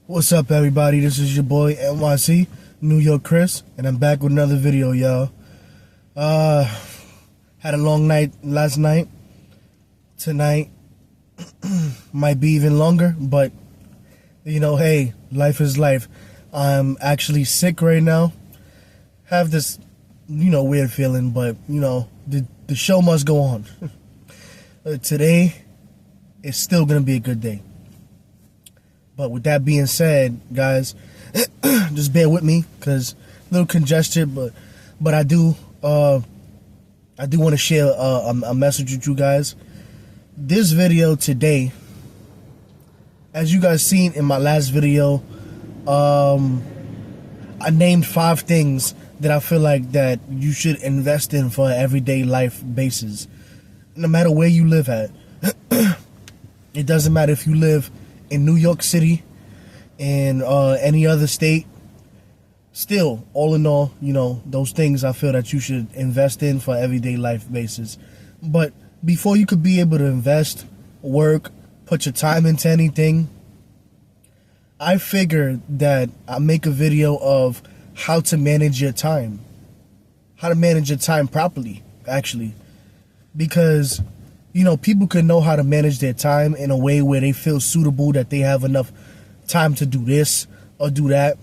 What's up, everybody? This is your boy NYC, New York Chris, and I'm back with another video, y'all. Had a long night last night. Tonight might be even longer, but you know, hey, life is life. I'm actually sick right now. Have this, weird feeling, but the show must go on. Today is still gonna be a good day. But with that being said, guys, just bear with me because a little congested, but I do want to share a message with you guys. This video today, as you guys seen in my last video, I named 5 things that I feel like that you should invest in for an everyday life basis, no matter where you live at. It doesn't matter if you live in New York City, in any other state. Still, all in all, those things I feel that you should invest in for everyday life basis. But before you could be able to invest, work, put your time into anything, I figured that I'll make a video of how to manage your time. How to manage your time properly, actually. Because people can know how to manage their time in a way where they feel suitable, that they have enough time to do this or do that.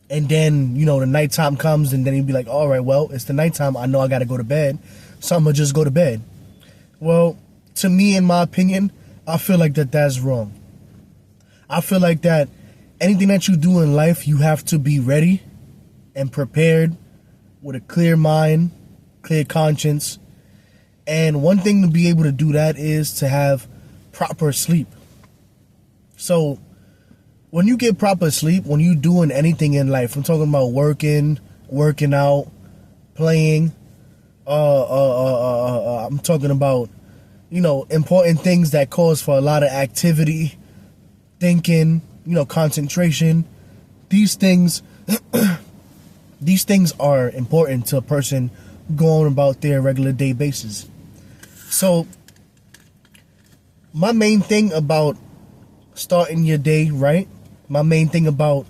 And then, the nighttime comes and then you'd be like, all right, well, it's the nighttime. I know I got to go to bed. So I'm going to just go to bed. Well, to me, in my opinion, I feel like that's wrong. I feel like that anything that you do in life, you have to be ready and prepared with a clear mind, clear conscience. And one thing to be able to do that is to have proper sleep. So when you get proper sleep, when you're doing anything in life, I'm talking about working out, playing, I'm talking about, important things that cause for a lot of activity, thinking, concentration. These things, these things are important to a person going about their regular day basis. So my main thing about starting your day right, my main thing about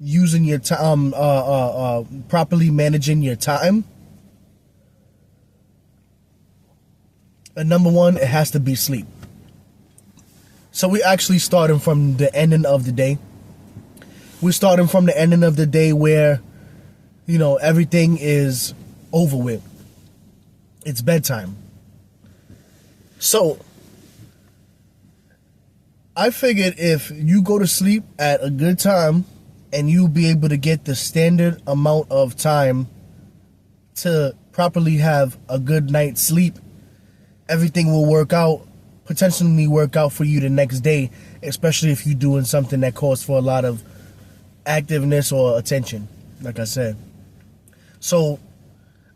using your time, properly managing your time, and number one, it has to be sleep. So we actually starting from the ending of the day. We're starting from the ending of the day where, everything is over with. It's bedtime. So I figured if you go to sleep at a good time and you'll be able to get the standard amount of time to properly have a good night's sleep, everything will potentially work out for you the next day, especially if you're doing something that calls for a lot of activeness or attention, like I said. So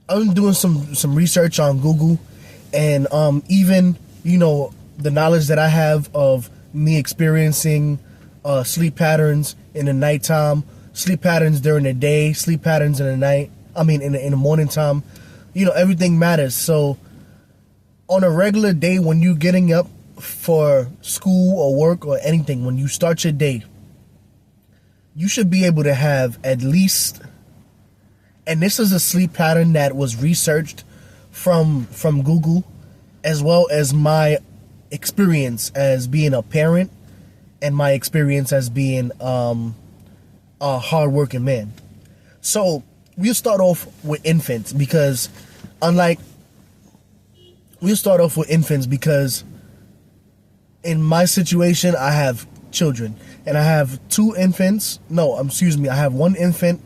I'm doing some research on Google, and even, the knowledge that I have of me experiencing sleep patterns in the nighttime, sleep patterns during the day, sleep patterns in the night, in the morning time, everything matters. So on a regular day, when you're getting up for school or work or anything, when you start your day, you should be able to have at least, and this is a sleep pattern that was researched from Google, as well as my experience as being a parent and my experience as being a hardworking man. So we'll start off with infants because in my situation, I have children, and I have 2 infants. No, I have 1 infant,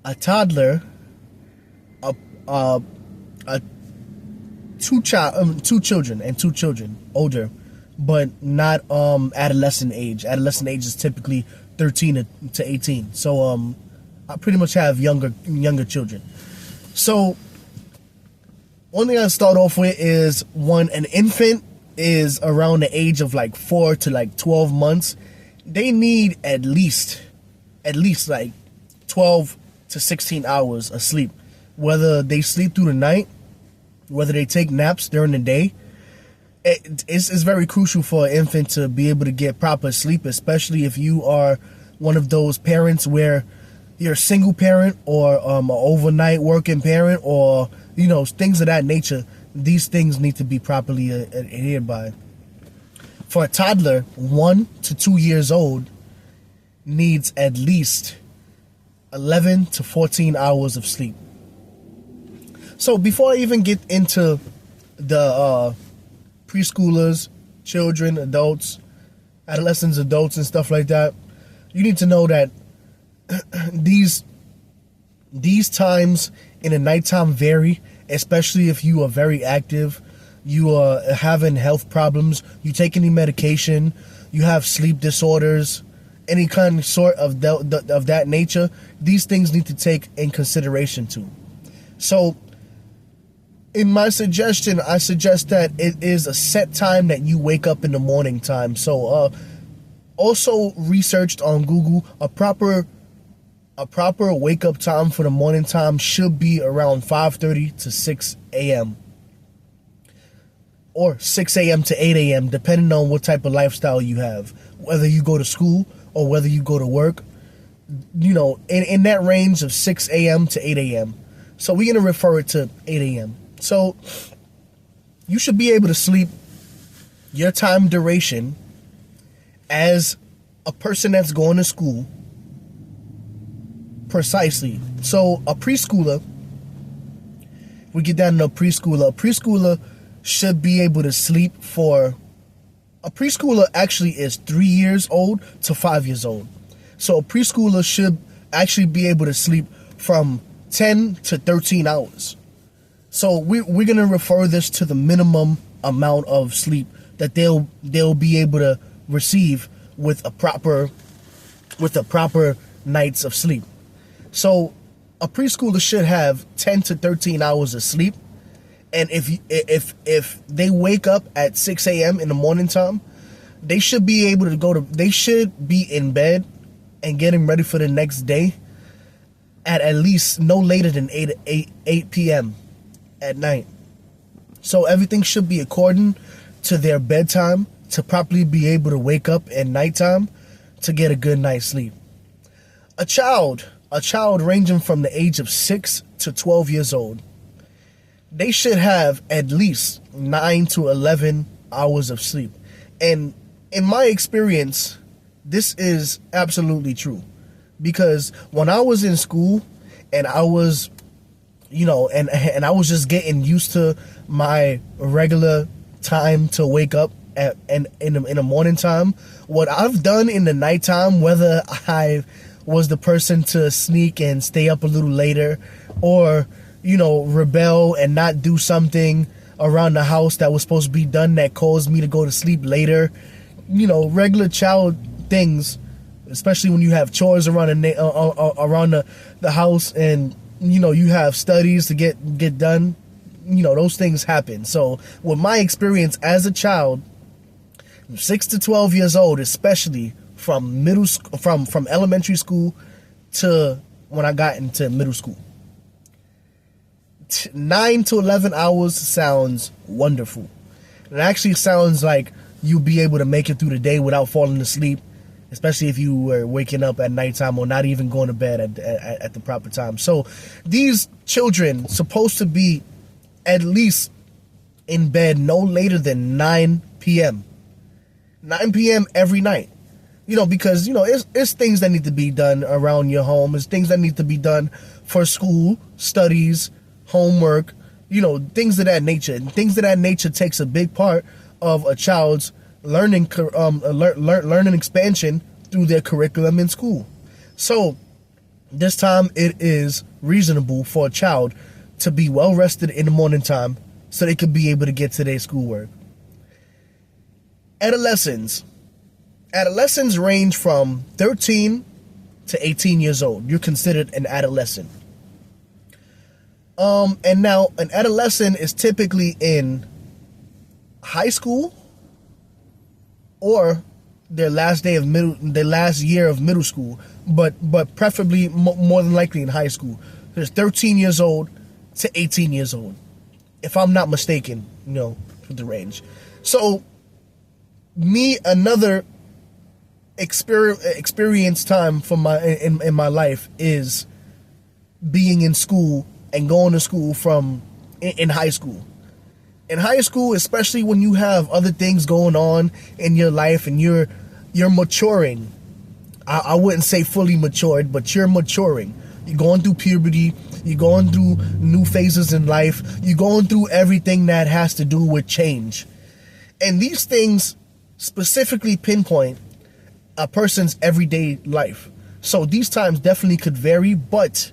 a toddler, two children, older, but not adolescent age. Adolescent age is typically 13 to 18. So I pretty much have younger children. So one thing I start off with is an infant is around the age of 4 to 12 months. They need at least 12 to 16 hours of sleep, whether they sleep through the night, whether they take naps during the day. It's very crucial for an infant to be able to get proper sleep, especially if you are one of those parents where you're a single parent or an overnight working parent, or things of that nature. These things need to be properly adhered by. For a toddler, 1 to 2 years old needs at least 11 to 14 hours of sleep. So before I even get into the preschoolers, children, adults, adolescents, adults, and stuff like that, you need to know that these times in the nighttime vary, especially if you are very active, you are having health problems, you take any medication, you have sleep disorders, any kind of sort of that nature. These things need to take in consideration too. So in my suggestion, I suggest that it is a set time that you wake up in the morning time. So also researched on Google, a proper wake up time for the morning time should be around 5:30 to 6 a.m. or 6 a.m. to 8 a.m. depending on what type of lifestyle you have, whether you go to school or whether you go to work, in that range of 6 a.m. to 8 a.m. So we're going to refer it to 8 a.m. So you should be able to sleep your time duration as a person that's going to school precisely. So a preschooler, we get down to a preschooler should be able to sleep for, a preschooler actually is 3 years old to 5 years old. So a preschooler should actually be able to sleep from 10 to 13 hours. So we're going to refer this to the minimum amount of sleep that they'll be able to receive with a proper nights of sleep. So a preschooler should have 10 to 13 hours of sleep. And if they wake up at 6 a.m. in the morning time, they should be able to they should be in bed and getting ready for the next day at least no later than 8 p.m. at night. So everything should be according to their bedtime to properly be able to wake up at nighttime to get a good night's sleep. A child ranging from the age of 6 to 12 years old, they should have at least 9 to 11 hours of sleep. And in my experience, this is absolutely true. Because when I was in school and I was, and I was just getting used to my regular time to wake up in the morning time, what I've done in the nighttime, whether I was the person to sneak and stay up a little later, or rebel and not do something around the house that was supposed to be done that caused me to go to sleep later, regular child things, especially when you have chores around the house and you have studies to get done, those things happen. So with my experience as a child, 6 to 12 years old, especially from middle school, from elementary school to when I got into middle school, 9 to 11 hours sounds wonderful. It actually sounds like you'll be able to make it through the day without falling asleep, especially if you were waking up at nighttime or not even going to bed at the proper time. So these children supposed to be at least in bed no later than 9 p.m. 9 p.m. every night. Because, it's things that need to be done around your home. It's things that need to be done for school, studies, homework, things of that nature. And things of that nature takes a big part of a child's learning expansion through their curriculum in school. So this time it is reasonable for a child to be well rested in the morning time so they could be able to get to their schoolwork. Adolescents range from 13 to 18 years old. You're considered an adolescent. And now an adolescent is typically in high school or their last year of middle school, but preferably more than likely in high school. There's 13 years old to 18 years old, if I'm not mistaken, with the range. So, another experience time for in my life is being in school and going to school in high school. In high school, especially when you have other things going on in your life and you're maturing. I wouldn't say fully matured, but you're maturing. You're going through puberty. You're going through new phases in life. You're going through everything that has to do with change. And these things specifically pinpoint a person's everyday life. So these times definitely could vary, but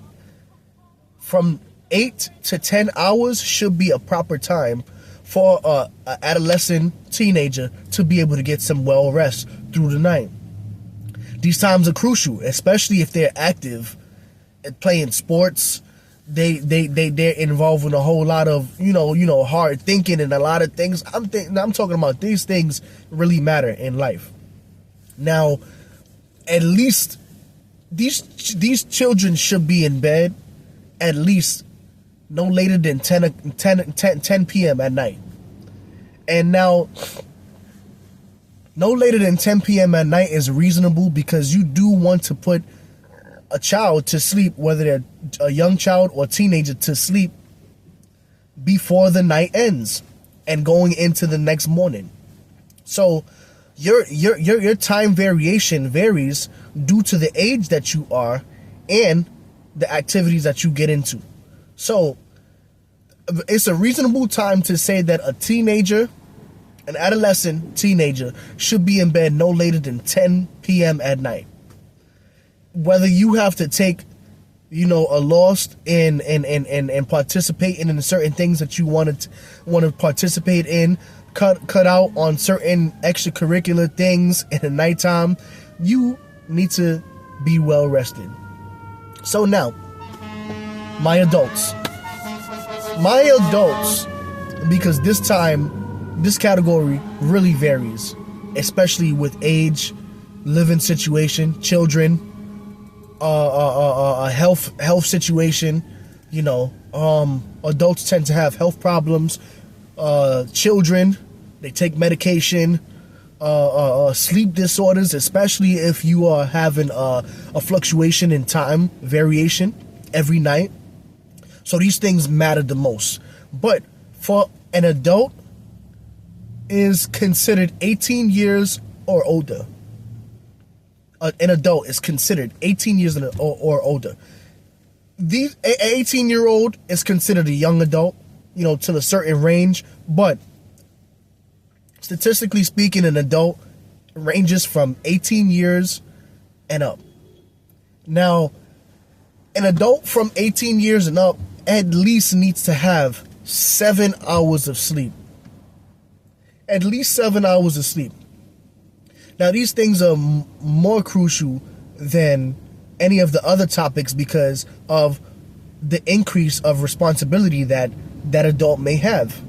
from 8 to 10 hours should be a proper time for an adolescent teenager to be able to get some well rest through the night. These times are crucial, especially if they're active at playing sports. They're involved in a whole lot of hard thinking and a lot of things. I'm talking about these things really matter in life. Now, at least these children should be in bed at least no later than 10 p.m. at night. And now, no later than 10 p.m. at night is reasonable because you do want to put a child to sleep, whether they're a young child or teenager, to sleep before the night ends and going into the next morning. So your time variation varies due to the age that you are and the activities that you get into. So it's a reasonable time to say that a teenager, an adolescent teenager, should be in bed no later than 10 p.m. at night. Whether you have to take, a loss and participate in certain things that you want to participate in, cut out on certain extracurricular things in the nighttime, you need to be well rested. So now, my adults, because this category really varies, especially with age, living situation, children, health situation. Adults tend to have health problems. Children, they take medication. Sleep disorders, especially if you are having a fluctuation in time variation every night. So these things matter the most. But for an adult, is considered 18 years or older. An adult is considered 18 years or older. An 18-year-old is considered a young adult, to a certain range. But statistically speaking, an adult ranges from 18 years and up. Now, an adult from 18 years and up at least needs to have 7 hours of sleep. At least 7 hours of sleep. Now, these things are more crucial than any of the other topics because of the increase of responsibility that adult may have.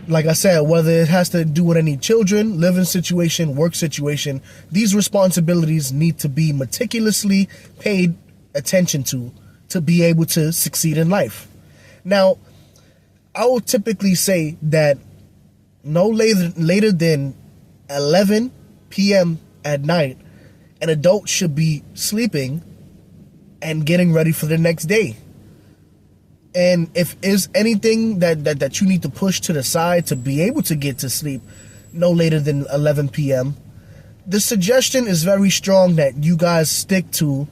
Like I said, whether it has to do with any children, living situation, work situation, these responsibilities need to be meticulously paid attention to be able to succeed in life. Now, I will typically say that no later than 11 p.m. at night, an adult should be sleeping and getting ready for the next day. And if there's anything that you need to push to the side to be able to get to sleep no later than 11 p.m., the suggestion is very strong that you guys stick to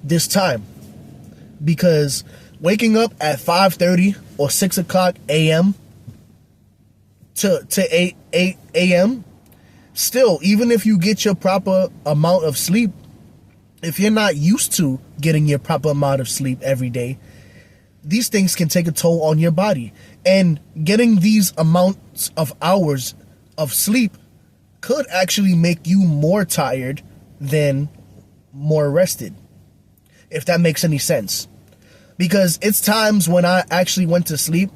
this time. Because waking up at 5:30 or 6 o'clock a.m. to 8 a.m., still, even if you get your proper amount of sleep, if you're not used to getting your proper amount of sleep every day, these things can take a toll on your body. And getting these amounts of hours of sleep could actually make you more tired than more rested, if that makes any sense. Because it's times when I actually went to sleep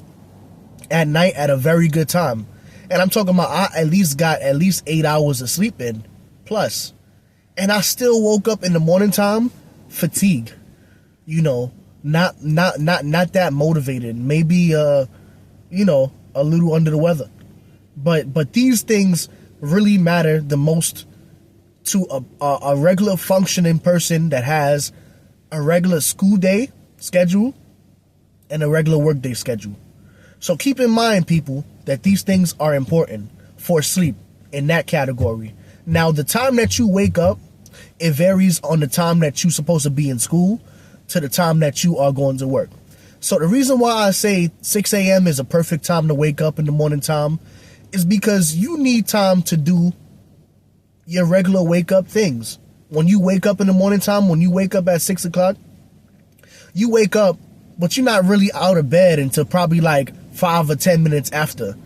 at night at a very good time. And I'm talking about I at least got 8 hours of sleep in, plus. And I still woke up in the morning time fatigued. Not that motivated. Maybe a little under the weather. But these things really matter the most to a regular functioning person that has a regular school day schedule and a regular work day schedule. So keep in mind, people, that these things are important for sleep in that category. Now, the time that you wake up, it varies on the time that you're supposed to be in school to the time that you are going to work. So the reason why I say 6 a.m. is a perfect time to wake up in the morning time is because you need time to do your regular wake up things. When you wake up in the morning time, when you wake up at 6 o'clock, you wake up, but you're not really out of bed until probably like 5 or 10 minutes after,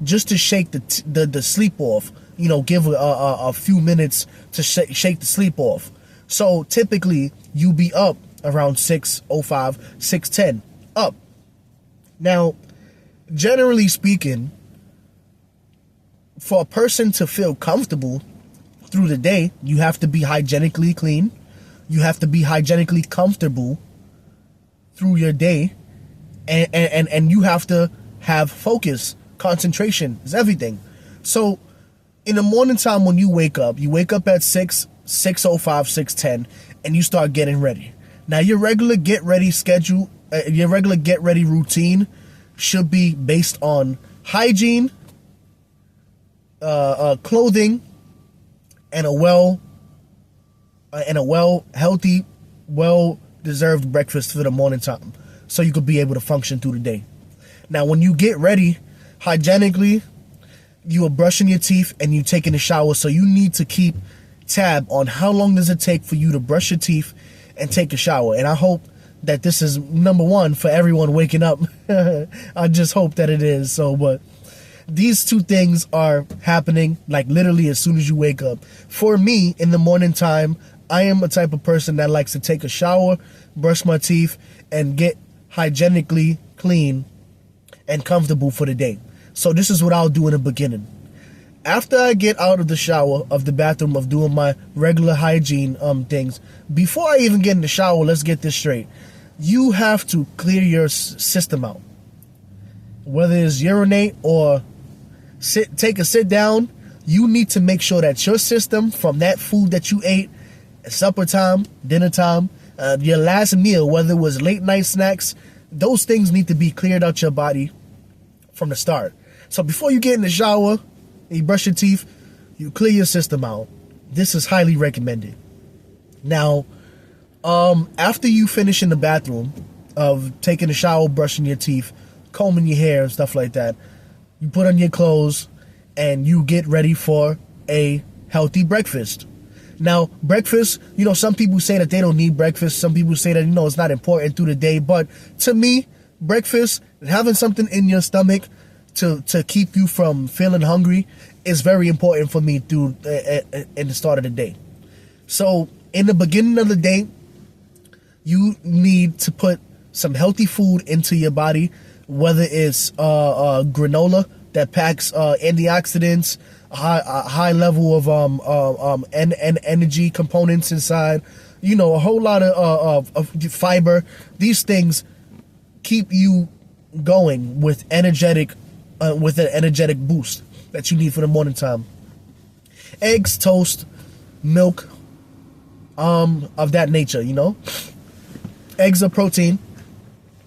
just to shake the sleep off. You know, give a few minutes to shake the sleep off. So typically you be up around 6:05, 6:10 up. Now, generally speaking, for a person to feel comfortable through the day, you have to be hygienically clean. You have to be hygienically comfortable through your day, and you have to have focus, concentration, is everything. So in the morning time when you wake up at 6:05, 6:10, and you start getting ready. Now your regular get ready schedule, your regular get ready routine should be based on hygiene, clothing, and a healthy, well-deserved breakfast for the morning time, so you could be able to function through the day. Now, when you get ready, hygienically, you are brushing your teeth and you taking a shower, so you need to keep tab on how long does it take for you to brush your teeth and take a shower. And I hope that this is number one for everyone waking up. I just hope that it is. So, but these two things are happening like literally as soon as you wake up. For me, in the morning time, I am a type of person that likes to take a shower, brush my teeth, and get hygienically clean and comfortable for the day. So this is what I'll do in the beginning. After I get out of the shower, of the bathroom, of doing my regular hygiene things, before I even get in the shower, let's get this straight. You have to clear your system out. Whether it's urinate or take a sit down, you need to make sure that your system from that food that you ate at supper time, dinner time, your last meal, whether it was late night snacks, those things need to be cleared out your body from the start. So before you get in the shower, you brush your teeth, you clear your system out. This is highly recommended. Now, after you finish in the bathroom of taking a shower, brushing your teeth, combing your hair and stuff like that, you put on your clothes and you get ready for a healthy breakfast. Now, breakfast, you know, some people say that they don't need breakfast. Some people say that, you know, it's not important through the day. But to me, breakfast, having something in your stomach to keep you from feeling hungry is very important for me through in the start of the day. So in the beginning of the day, you need to put some healthy food into your body, whether it's granola that packs antioxidants, a high level of energy components inside, you know, a whole lot of fiber. These things keep you going with with an energetic boost that you need for the morning time. Eggs, toast, milk, of that nature, you know. Eggs are protein.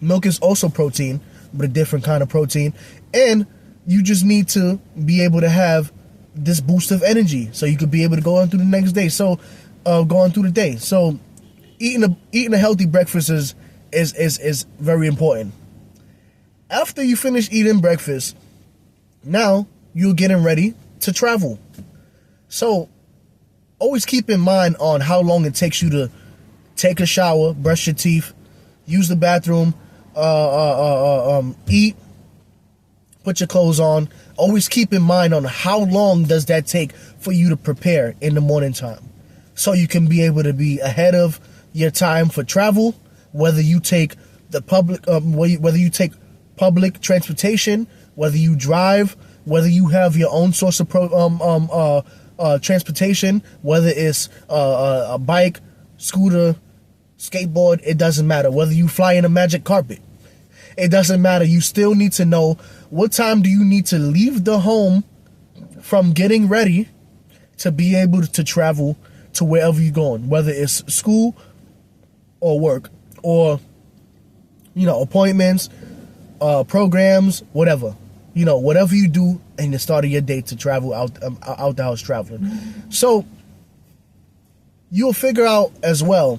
Milk is also protein, but a different kind of protein. And you just need to be able to have this boost of energy so you could be able to go on through the next day. So, go on through the day. So, eating a healthy breakfast is very important. After you finish eating breakfast, now you're getting ready to travel. So, always keep in mind on how long it takes you to take a shower, brush your teeth, use the bathroom, eat, put your clothes on. Always keep in mind on how long does that take for you to prepare in the morning time, so you can be able to be ahead of your time for travel. Whether you take the public transportation, whether you drive, whether you have your own source of transportation, whether it's a bike, scooter, skateboard, it doesn't matter. Whether you fly in a magic carpet, It doesn't matter. You still need to know what time do you need to leave the home from getting ready to be able to travel to wherever you're going, whether it's school or work or, appointments, programs, whatever. Whatever you do in the start of your day to travel out the house traveling. So you'll figure out as well,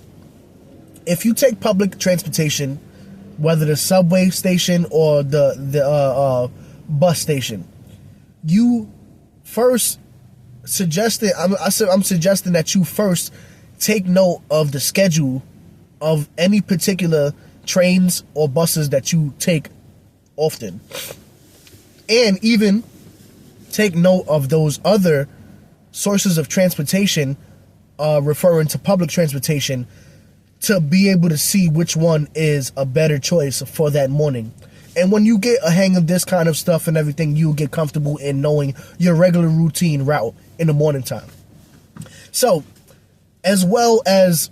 if you take public transportation, whether the subway station or the bus station, you first suggested, I'm suggesting that you first take note of the schedule of any particular trains or buses that you take often. And even take note of those other sources of transportation, referring to public transportation, to be able to see which one is a better choice for that morning. And when you get a hang of this kind of stuff and everything, you'll get comfortable in knowing your regular routine route in the morning time. So, as well as,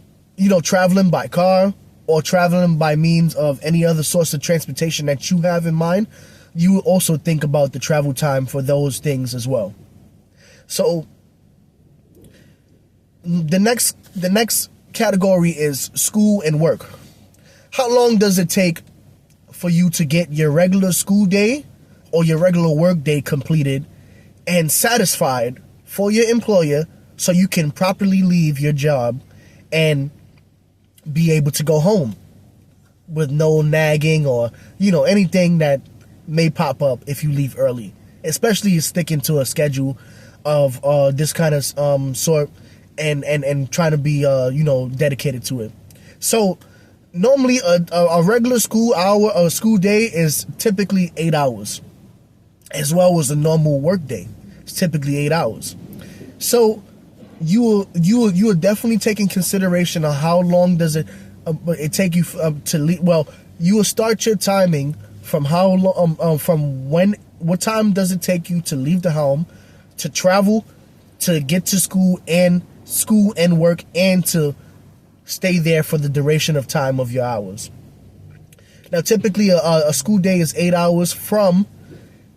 traveling by car or traveling by means of any other source of transportation that you have in mind, you also think about the travel time for those things as well. So the next category is school and work. How long does it take for you to get your regular school day or your regular work day completed and satisfied for your employer so you can properly leave your job and be able to go home with no nagging or, anything that may pop up if you leave early, especially sticking to a schedule of this kind of sort and trying to be dedicated to it. So normally a regular school day is typically 8 hours, as well as a normal work day. It's typically 8 hours. So you will definitely take in consideration of how long does it take you to leave. Well, you will start your timing from how long, what time does it take you to leave the home, to travel, to get to school and work, and to stay there for the duration of time of your hours. Now, typically a school day is 8 hours from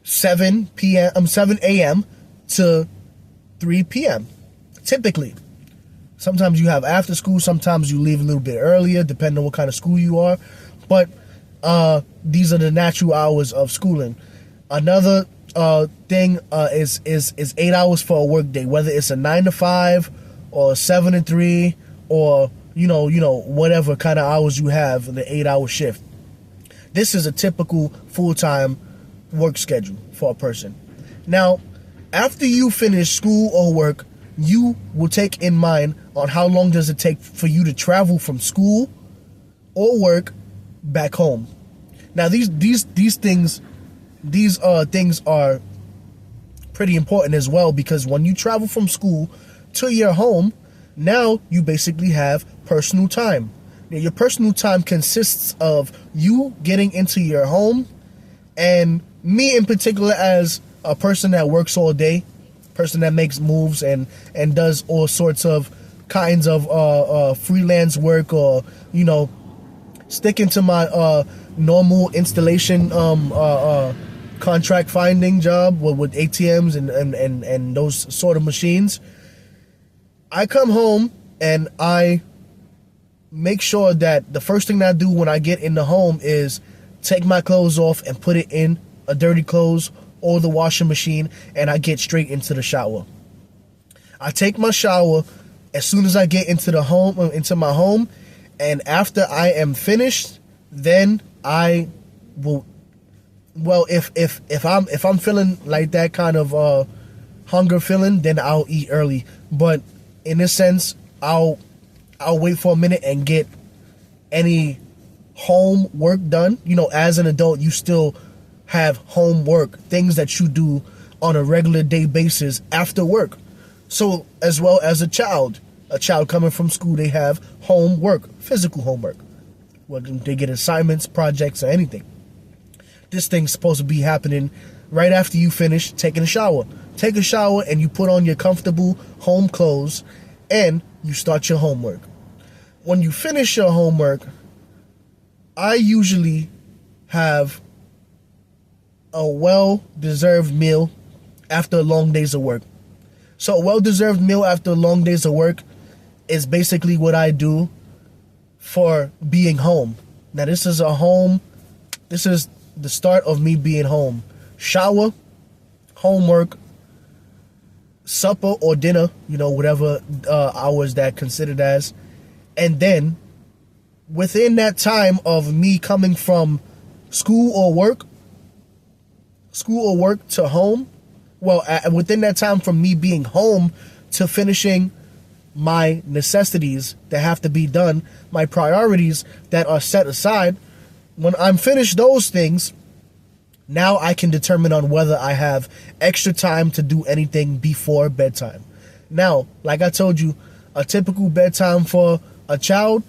7 a.m. to 3 p.m. Typically. Sometimes you have after school, sometimes you leave a little bit earlier, depending on what kind of school you are. But these are the natural hours of schooling. Another thing is 8 hours for a work day, whether it's a 9 to 5 or 7 to 3 or whatever kind of hours you have, the 8-hour shift. This is a typical full-time work schedule for a person. Now, after you finish school or work, you will take in mind on how long does it take for you to travel from school or work back home. Now, these things are pretty important as well, because when you travel from school to your home, now you basically have personal time. Now, your personal time consists of you getting into your home, and me in particular, as a person that works all day, person that makes moves and does all sorts of kinds of freelance work, or sticking to my normal installation contract finding job with ATMs and those sort of machines. I come home and I make sure that the first thing that I do when I get in the home is take my clothes off and put it in a dirty clothes or the washing machine, and I get straight into the shower. I take my shower as soon as I get into my home, and after I am finished, then I will. Well, if I'm feeling like that kind of hunger feeling, then I'll eat early. But in a sense, I'll wait for a minute and get any home work done. As an adult, you still have homework, things that you do on a regular day basis after work. So as well as a child coming from school, they have homework, physical homework. Whether they get assignments, projects, or anything. This thing's supposed to be happening right after you finish taking a shower. Take a shower and you put on your comfortable home clothes and you start your homework. When you finish your homework, I usually have a well-deserved meal after long days of work. So a well-deserved meal after long days of work is basically what I do for being home. Now this is the start of me being home. Shower, homework, supper or dinner, whatever hours that considered as. And then within that time of me coming from school or work to home, within that time from me being home to finishing my necessities that have to be done, my priorities that are set aside, when I'm finished those things, now I can determine on whether I have extra time to do anything before bedtime. Now, like I told you, a typical bedtime for a child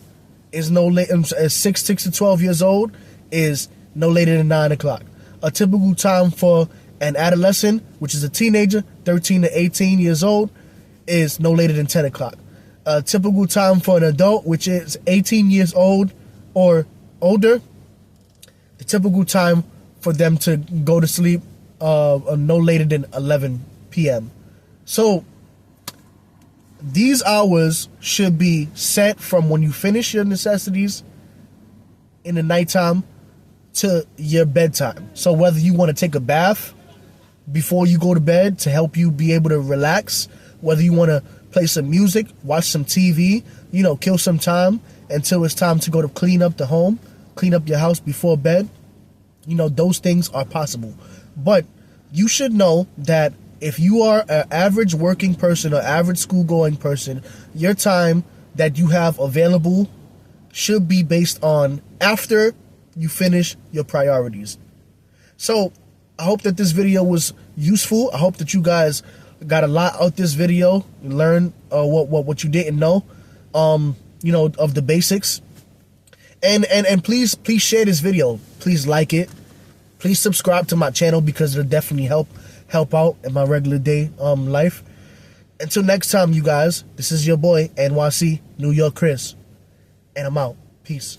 is no later, 6 to 12 years old is no later than 9 o'clock. A typical time for an adolescent, which is a teenager, 13 to 18 years old, is no later than 10 o'clock. A typical time for an adult, which is 18 years old or older, the typical time for them to go to sleep no later than 11 p.m. So these hours should be set from when you finish your necessities in the nighttime to your bedtime. So whether you want to take a bath before you go to bed to help you be able to relax, whether you want to play some music, watch some TV, kill some time until it's time to go to clean up the home, clean up your house before bed, those things are possible. But you should know that if you are an average working person or average school-going person, your time that you have available should be based on after you finish your priorities. So I hope that this video was useful. I hope that you guys got a lot out this video, learn what you didn't know, of the basics. And please share this video. Please like it. Please subscribe to my channel because it'll definitely help out in my regular day life. Until next time, you guys, this is your boy NYC New York Chris, and I'm out. Peace.